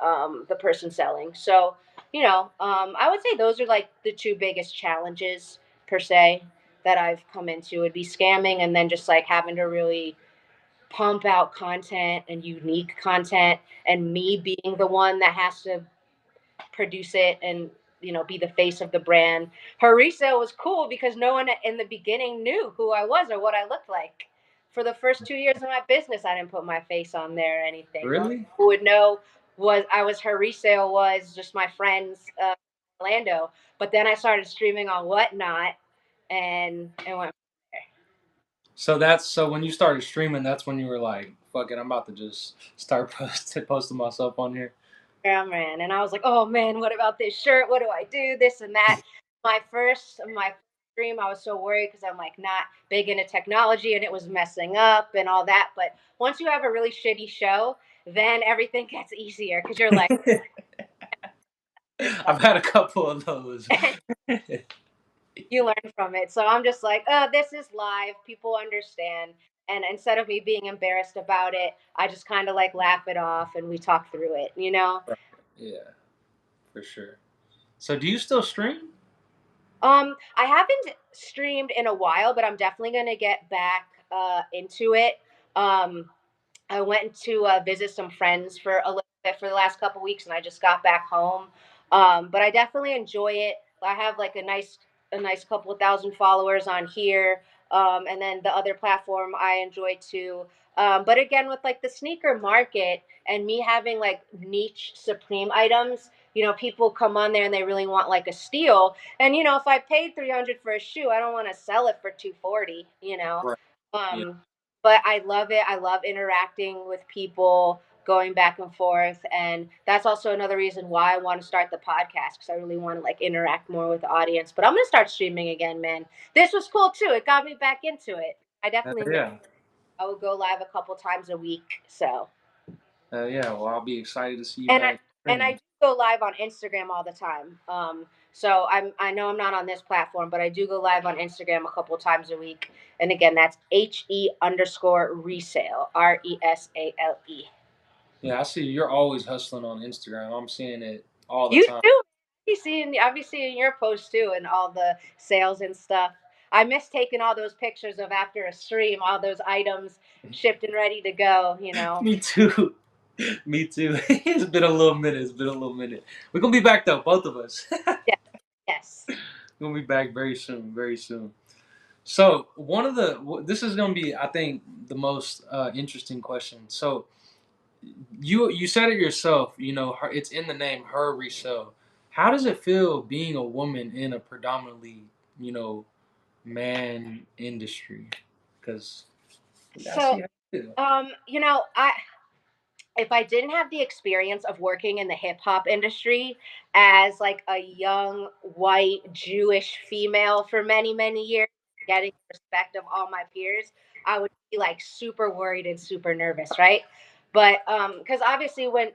the person selling. So, I would say those are like the two biggest challenges per se that I've come into. Would be scamming, and then just like having to really pump out content and unique content, and me being the one that has to produce it and be the face of the brand. HEResale was cool because no one in the beginning knew who I was or what I looked like. For the first 2 years of my business, I didn't put my face on there or anything. The only Really? people who would know was I was HEResale was just my friends in Orlando. But then I started streaming on Whatnot, and went. So when you started streaming, that's when you were like, "Fuck it, I'm about to just start posting myself on here." Cameraman, and I was like, "Oh man, what about this shirt? What do I do? This and that." My stream, I was so worried because I'm like not big into technology and it was messing up and all that. But once you have a really shitty show, then everything gets easier because you're like, I've had a couple of those. you learn from it. So I'm just like, oh, this is live. People understand. And instead of me being embarrassed about it, I just kind of like laugh it off and we talk through it. Right. Yeah, for sure. So do you still stream? I haven't streamed in a while, but I'm definitely gonna get back into it. Um, I went to visit some friends for a little bit for the last couple weeks, and I just got back home. But I definitely enjoy it. I have like a nice couple of thousand followers on here, and then the other platform I enjoy too. But again, with like the sneaker market and me having like niche supreme items, people come on there and they really want like a steal. And if I paid 300 for a shoe, I don't want to sell it for 240. Right. Yeah. Um, but I love it. I love interacting with people, going back and forth, and that's also another reason why I want to start the podcast, because I really want to like interact more with the audience. But I'm gonna start streaming again, man. This was cool too. It got me back into it. I definitely miss. Yeah. I would go live a couple times a week. So Yeah. Well, I'll be excited to see you and I back and I streaming. do go live on Instagram all the time. So I know I'm not on this platform, but I do go live on Instagram a couple times a week. And again, that's HE_resale, RESALE. Yeah, I see you're always hustling on Instagram. I'm seeing it all the You time. too. I'll be seeing your posts too, and all the sales and stuff. I miss taking all those pictures of after a stream, all those items shipped and ready to go. Me too. Me too. It's been a little minute. It's been a little minute. We're gonna be back though, both of us. Yeah. Yes. We're gonna be back very soon. Very soon. So one of the this is gonna be, I think, the most interesting question. So you said it yourself. It's in the name, HEResale. How does it feel being a woman in a predominantly you know man industry? Because I So, see how you feel. I if I didn't have the experience of working in the hip hop industry as like a young white Jewish female for many, many years, getting respect of all my peers, I would be like super worried and super nervous, right? But because obviously when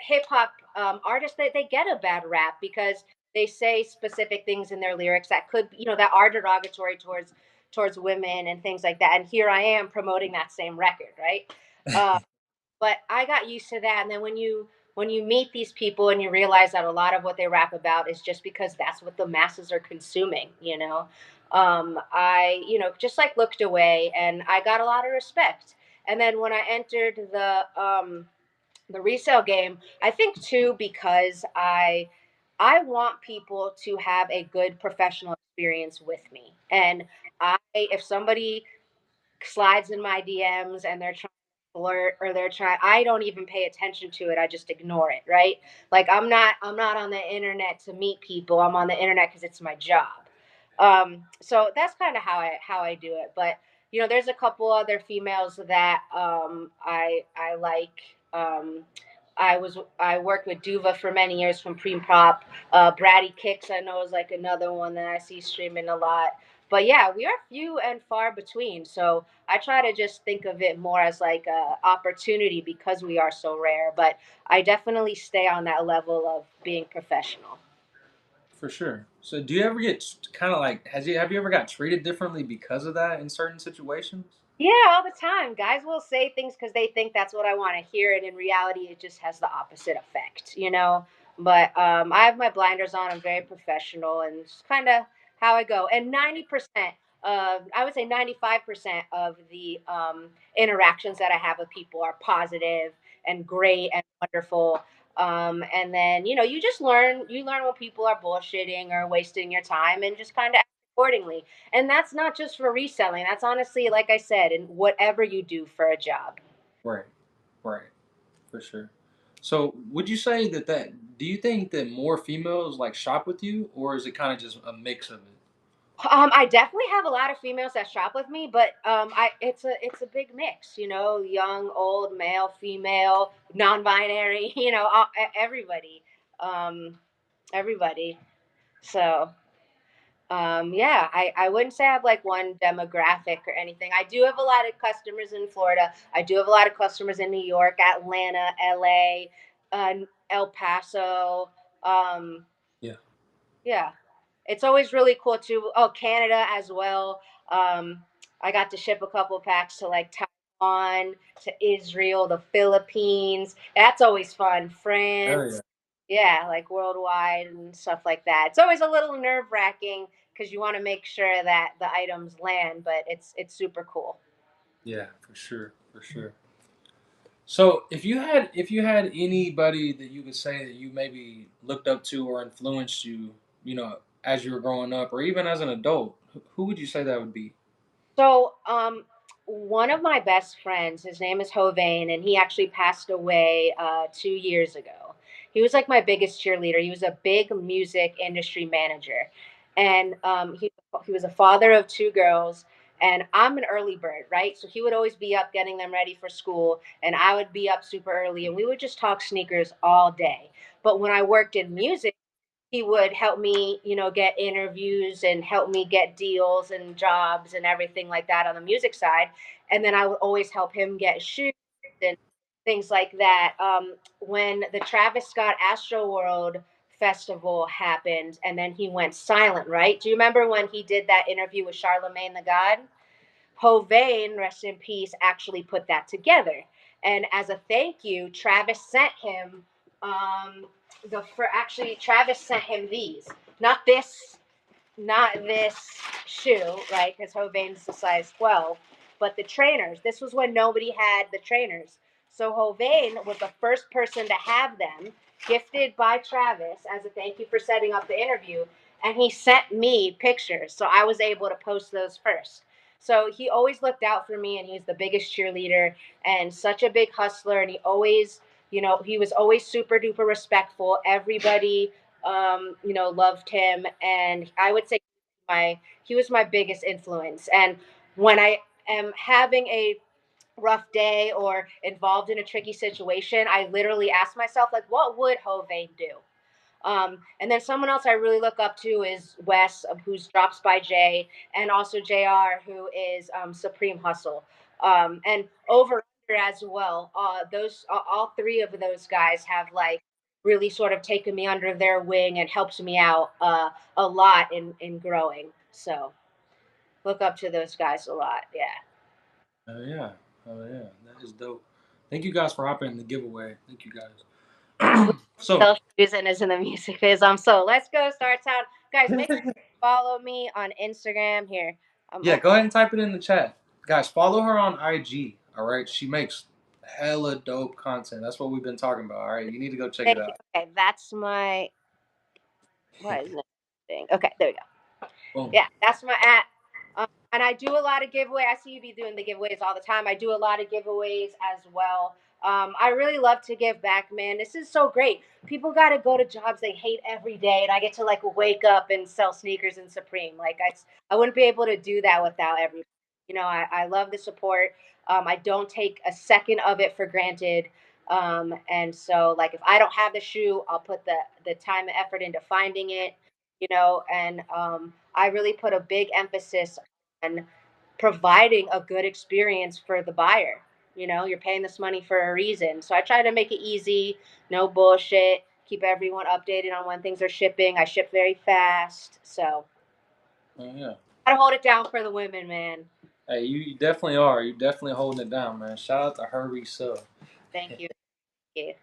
hip hop artists they get a bad rap because they say specific things in their lyrics that could that are derogatory towards women and things like that. And here I am promoting that same record, right? But I got used to that. And then when you meet these people and you realize that a lot of what they rap about is just because that's what the masses are consuming. I just like looked away and I got a lot of respect. And then when I entered the resale game, I think too because I want people to have a good professional experience with me. And if somebody slides in my DMs and they're trying to flirt or I don't even pay attention to it. I just ignore it, right? Like I'm not on the internet to meet people. I'm on the internet cuz it's my job. So that's kind of how I do it. But there's a couple other females that I like I worked with Duva for many years from Preem Prop. Bratty Kicks I know is like another one that I see streaming a lot. But yeah, we are few and far between. So I try to just think of it more as like a opportunity because we are so rare. But I definitely stay on that level of being professional. For sure. So, do you ever get kind of like have you ever got treated differently because of that in certain situations? Yeah, all the time. Guys will say things because they think that's what I want to hear, and in reality, it just has the opposite effect. But I have my blinders on. I'm very professional, and it's kind of how I go. And 90% I would say 95% of the interactions that I have with people are positive and great and wonderful. And then you learn when people are bullshitting or wasting your time, and just kind of act accordingly. And that's not just for reselling. That's honestly, like I said, in whatever you do for a job. Right. Right. For sure. So, would you say that do you think that more females like shop with you, or is it kind of just a mix of it? I definitely have a lot of females that shop with me, but it's a big mix. Young, old, male, female, non-binary. Everybody, um, everybody. So yeah, I wouldn't say I have like one demographic or anything. I do have a lot of customers in Florida. I do have a lot of customers in New York, Atlanta, LA, El Paso. Um, Yeah. yeah, it's always really cool too. Oh, Canada as well. Um, I got to ship a couple packs to like Taiwan, to Israel, the Philippines. That's always fun. Oh yeah. France, yeah, like worldwide and stuff like that. It's always a little nerve wracking because you want to make sure that the items land, but it's super cool. Yeah, for sure. For sure. So, if you had anybody that you could say that you maybe looked up to or influenced you, as you were growing up, or even as an adult, who would you say that would be? So, one of my best friends, his name is Hovain, and he actually passed away 2 years ago. He was like my biggest cheerleader. He was a big music industry manager, and he was a father of two girls. And I'm an early bird, right? So he would always be up getting them ready for school, and I would be up super early, and we would just talk sneakers all day. But when I worked in music, he would help me, get interviews and help me get deals and jobs and everything like that on the music side. And then I would always help him get shoes and things like that. When the Travis Scott Astro World Festival happened and then he went silent, right? Do you remember when he did that interview with Charlemagne the God? Hovain, rest in peace, actually put that together. And as a thank you, Travis sent him Um, actually Travis sent him these, not this not this shoe, right? Because Hovain's a size 12, but the trainers. This was when nobody had the trainers. So Hovain was the first person to have them, gifted by Travis as a thank you for setting up the interview. And he sent me pictures. So I was able to post those first. So he always looked out for me, and he's the biggest cheerleader and such a big hustler. And he always, he was always super duper respectful. Everybody loved him, and I would say he was my biggest influence. And when I am having a rough day or involved in a tricky situation, I literally ask myself, like, what would Hovain do? And then someone else I really look up to is Wes, who's Drops by Jay, and also JR, who is Supreme Hustle. And over as well, those all three of those guys have like really sort of taken me under their wing and helped me out a lot in growing. So look up to those guys a lot. Yeah. Oh yeah, oh yeah, that is dope. Thank you guys for hopping in the giveaway. Thank you guys. So Susan is in the music biz. So let's go start town, guys. Make sure you follow me on Instagram here. yeah, go ahead and type it in the chat, guys. Follow her on IG. All right, she makes hella dope content. That's what we've been talking about. All right, you need to go check it Thank you. out. Okay, that's my. What is it? Okay, there we go. Boom. Yeah, that's my at. And I do a lot of giveaway. I see you be doing the giveaways all the time. I do a lot of giveaways as well. I really love to give back, man. This is so great. People got to go to jobs they hate every day, and I get to like wake up and sell sneakers and Supreme. Like I wouldn't be able to do that without everybody. I love the support. I don't take a second of it for granted. And so, like, if I don't have the shoe, I'll put the time and effort into finding it. And I really put a big emphasis on providing a good experience for the buyer. You're paying this money for a reason. So I try to make it easy, no bullshit, keep everyone updated on when things are shipping. I ship very fast. So Oh yeah. gotta hold it down for the women, man. Hey, you definitely are. You definitely holding it down, man. Shout out to HEResale. Thank you. Thank you.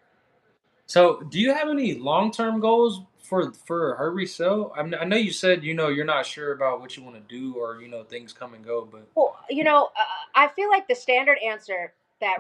So, do you have any long term goals for HEResale? I know you said you're not sure about what you want to do or things come and go, but Well, I feel like the standard answer that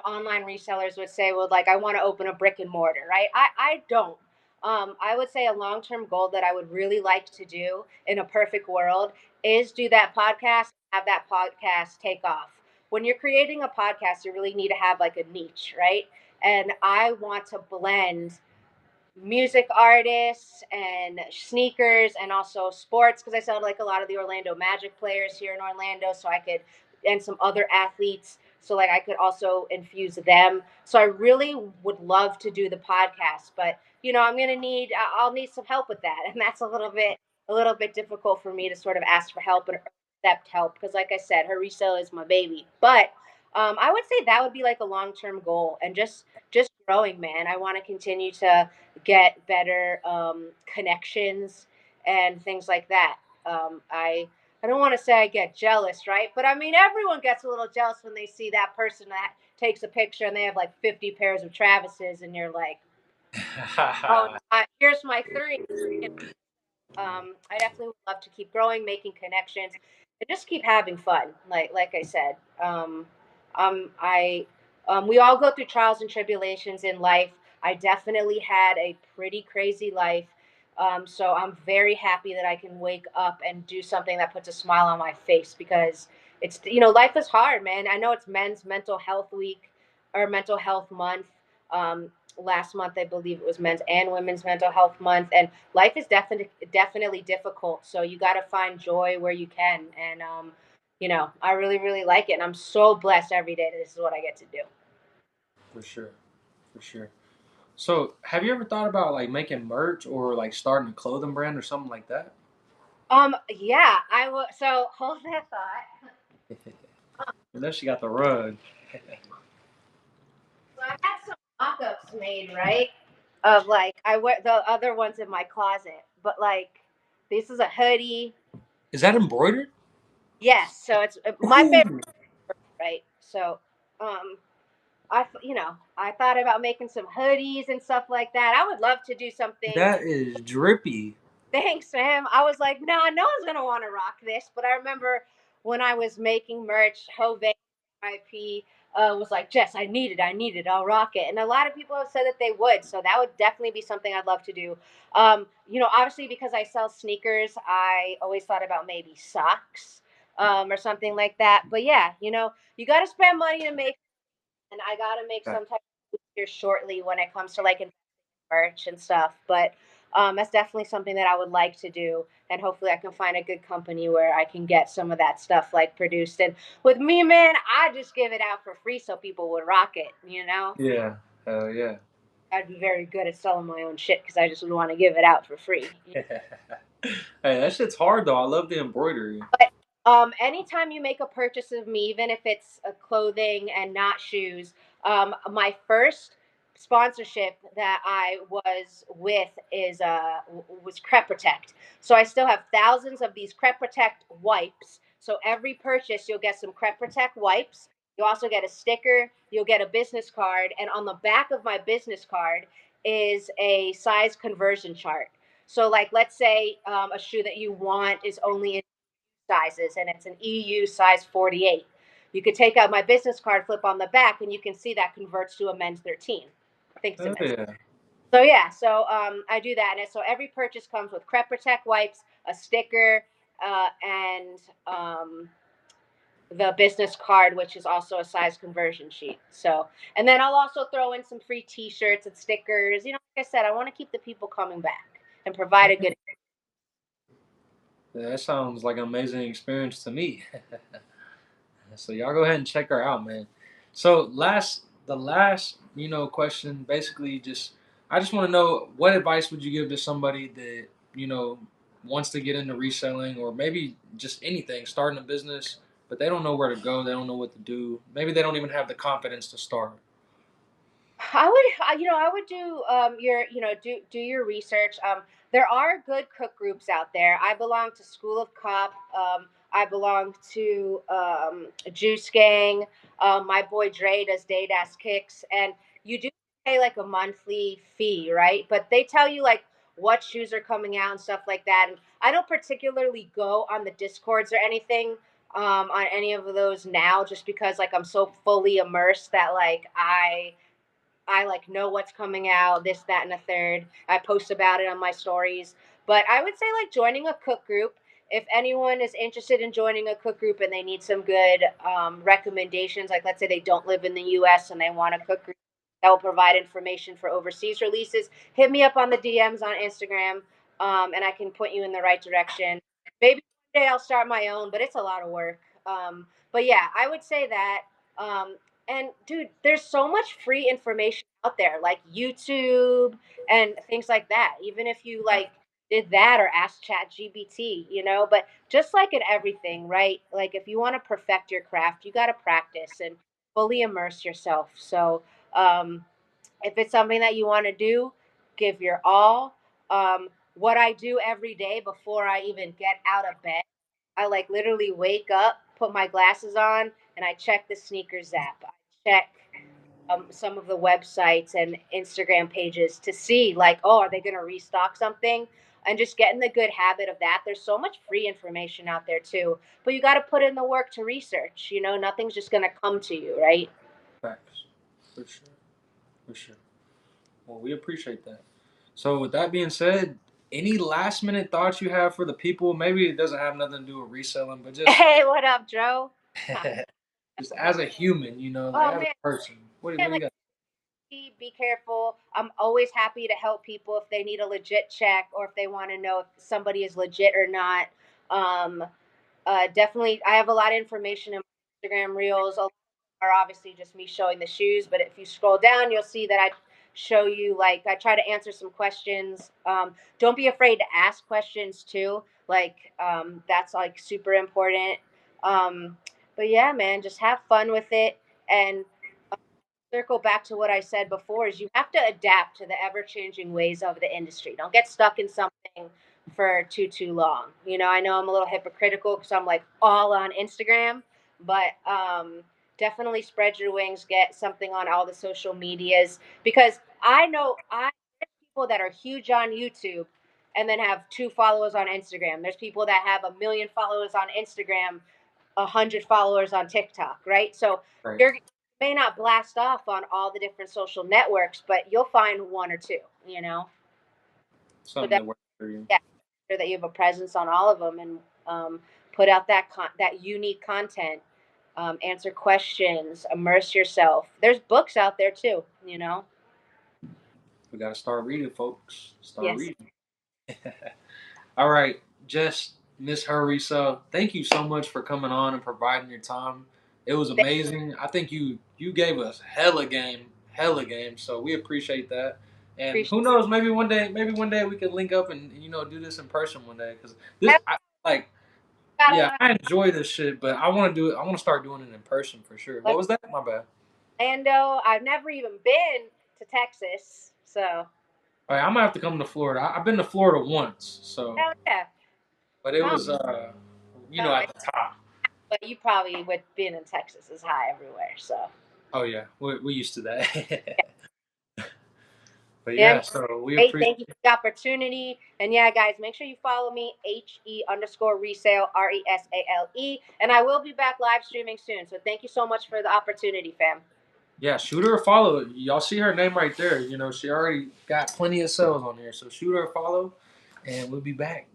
online resellers would say would like I want to open a brick and mortar, right? I don't. I would say a long term goal that I would really like to do in a perfect world is do that podcast, have that podcast take off. When you're creating a podcast, you really need to have like a niche, right? And I want to blend music artists and sneakers and also sports because I sell like a lot of the Orlando Magic players here in Orlando, so I could and some other athletes, so like I could also infuse them. So I really would love to do the podcast, but I'm gonna need I'll need some help with that, and that's a little bit difficult for me to sort of ask for help and accept help because like I said, her resale is my baby. But I would say that would be like a long-term goal, and just growing, man. I want to continue to get better connections and things like that. I don't want to say I get jealous, right? But I mean, everyone gets a little jealous when they see that person that takes a picture and they have like 50 pairs of Travises, and you're like, oh, here's my three. I definitely would love to keep growing, making connections, and just keep having fun. Like I said, I we all go through trials and tribulations in life. I definitely had a pretty crazy life. So I'm very happy that I can wake up and do something that puts a smile on my face because life is hard, man. I know it's Men's Mental Health Week or Mental Health Month. Last month, I believe it was Men's and Women's Mental Health Month, and life is definitely difficult. So you got to find joy where you can, and I really really like it, and I'm so blessed every day that this is what I get to do. for sure, for sure. So, have you ever thought about like making merch or like starting a clothing brand or something like that? Yeah, I will. So hold that thought. I know she got the rug. So I had some mock-ups made, right? Of like I wear the other ones in my closet, but like this is a hoodie. Is that embroidered? Yes, so it's my favorite, Ooh. right? So um I thought about making some hoodies and stuff like that. I would love to do something. That is drippy. Thanks to him, I was like, nah, no one's gonna want to rock this. But I remember when I was making merch, Jove IP was like, Jess, I need it, I'll rock it. And a lot of people have said that they would, so that would definitely be something I'd love to do. Obviously because I sell sneakers, I always thought about maybe socks, or something like that. But yeah, you got to spend money to make, and I got to make some type of here shortly when it comes to like merch and stuff. But that's definitely something that I would like to do, and hopefully I can find a good company where I can get some of that stuff like produced. And with me, man, I just give it out for free so people would rock it. Yeah. Hell yeah. I'd be very good at selling my own shit because I just would want to give it out for free. Hey, that shit's hard though. I love the embroidery. But anytime you make a purchase of me, even if it's a clothing and not shoes, my first sponsorship that I was with was Crep Protect. So I still have thousands of these Crep Protect wipes. So every purchase, you'll get some Crep Protect wipes. You also get a sticker. You'll get a business card, and on the back of my business card is a size conversion chart. So, like, let's say a shoe that you want is only in sizes and it's an EU size 48. You could take out my business card, flip on the back, and you can see that converts to a men's 13. I think it's a Oh men's. yeah. So yeah, so I do that, and so every purchase comes with Crep Protect wipes, a sticker, and the business card, which is also a size conversion sheet. So, and then I'll also throw in some free T-shirts and stickers. Like I said, I want to keep the people coming back and provide a good. Yeah, that sounds like an amazing experience to me. So y'all go ahead and check her out, man. So the last question, basically, just I just want to know what advice would you give to somebody that you know wants to get into reselling or maybe just anything, starting a business, but they don't know where to go, they don't know what to do. Maybe they don't even have the confidence to start. I would do do your research. There are good cook groups out there. I belong to School of Cop. I belong to Juice Gang. My boy Dre does Date Ass Kicks, and you do pay like a monthly fee, right? But they tell you like what shoes are coming out and stuff like that. And I don't particularly go on the discords or anything on any of those now, just because like I'm so fully immersed that like I like know what's coming out, this, that, and a third. I post about it on my stories. But I would say like joining a cook group. If anyone is interested in joining a cook group and they need some good recommendations, like let's say they don't live in the U.S. and they want a cook group that will provide information for overseas releases, hit me up on the DMs on Instagram, and I can point you in the right direction. Maybe one day I'll start my own, but it's a lot of work. But yeah, I would say that. And dude, there's so much free information out there, like YouTube and things like that. Even if you like did that or ask Chat GBT, but just like in everything, right? Like if you want to perfect your craft, you got to practice and fully immerse yourself. So, if it's something that you want to do, give your all. What I do every day before I even get out of bed, I like literally wake up, put my glasses on, and I check the sneakers app. I check some of the websites and Instagram pages to see like, oh, are they going to restock something? And just getting the good habit of that. There's so much free information out there too, but you got to put in the work to research. Nothing's just going to come to you, right? Facts, for sure, for sure. Well, we appreciate that. So with that being said, any last minute thoughts you have for the people? Maybe it doesn't have nothing to do with reselling, but just Hey, what up, Joe? just as a human, like Oh as man, a person. What do you like got? be careful. I'm always happy to help people if they need a legit check or if they want to know if somebody is legit or not. Um, Definitely, I have a lot of information in my Instagram reels. A lot are obviously just me showing the shoes, but if you scroll down, you'll see that I show you like I try to answer some questions. Don't be afraid to ask questions too. Like that's like super important. Um, but yeah, man, just have fun with it and circle back to what I said before is you have to adapt to the ever changing ways of the industry. Don't get stuck in something for too long. I know I'm a little hypocritical because I'm like all on Instagram, but definitely spread your wings, get something on all the social medias, because I know I people that are huge on YouTube and then have 2 followers on Instagram. There's people that have 1 million followers on Instagram, 100 followers on TikTok, right? So Right. you may not blast off on all the different social networks, but you'll find one or two, you know. So Something that, that works for you. yeah, sure that you have a presence on all of them, and put out that unique content. Answer questions, immerse yourself. There's books out there too, you know. We got to start reading, folks. Start Yes. reading. All right, Jess, Miss HEResale, thank you so much for coming on and providing your time. It was amazing. I think you gave us hella game. So we appreciate that. And Appreciate who knows, maybe one day we could link up and do this in person one day. Because this, it. I, like, Gotta yeah, learn I enjoy this shit, but I want to do it. I want to start doing it in person for sure. What was that? My bad. Orlando. I've never even been to Texas, so All right, I'm gonna have to come to Florida. I've been to Florida once, so hell yeah. but it No, was no, at the top. but you probably would being in Texas is high everywhere. So Oh yeah, we're used to that. But yeah, yeah, so we great. appreciate. Thank you for the opportunity. And yeah, guys, make sure you follow me, HE_resale, RESALE. And I will be back live streaming soon. So thank you so much for the opportunity, fam. Yeah, shoot her a follow. Y'all see her name right there. She already got plenty of sales on here. So shoot her a follow, and we'll be back.